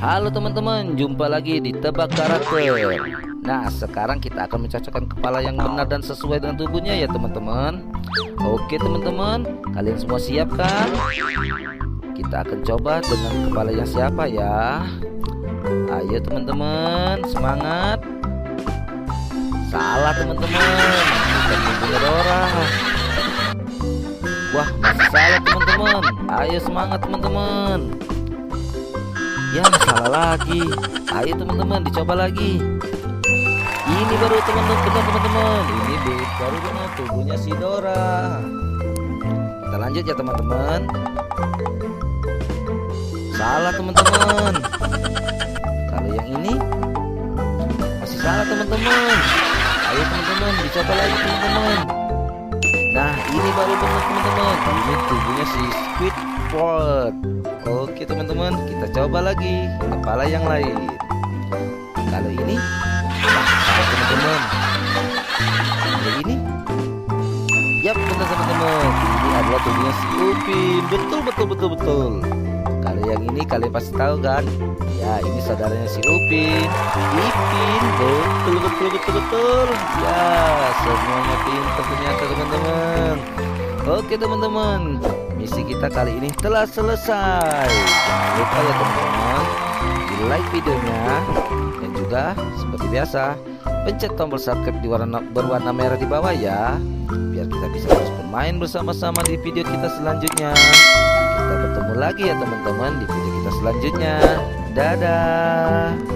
Halo teman-teman, jumpa lagi di Tebak Karakter. Nah, sekarang kita akan mencocokkan kepala yang benar dan sesuai dengan tubuhnya ya teman-teman. Oke teman-teman, kalian semua siap kan? Kita akan coba dengan kepala yang siapa ya. Ayo teman-teman, semangat. Salah teman-teman, bukan tubuhnya Dora. Wah, masih salah teman-teman. Ayo semangat teman-teman. Ya, salah lagi. Ayo teman-teman, dicoba lagi. Ini baru teman-teman. Ini baru benar tubuhnya si Dora. Kita lanjut ya teman-teman. Salah teman-teman. Kalau yang ini masih salah teman-teman. Ayo teman-teman, dicoba lagi teman-teman. Nah, ini baru benar teman-teman. Ini tubuhnya si Squidward. Oke teman-teman, kita coba lagi kepala yang lain. Kalau ini, nah, teman-teman. Kalau ini, yap benar teman-teman. Ini adalah tubuhnya si Upin. Betul. Kalau yang ini kalian pasti tahu kan? Ya, ini saudaranya si Upin, Ipin. Betul. Ya, semuanya pintar ternyata teman-teman. Oke teman-teman, misi kita kali ini telah selesai. Jangan lupa ya teman-teman, di like videonya. Dan juga seperti biasa, pencet tombol subscribe berwarna merah di bawah ya, biar kita bisa terus bermain bersama-sama di video kita selanjutnya. Kita bertemu lagi ya teman-teman di video kita selanjutnya. Dadah.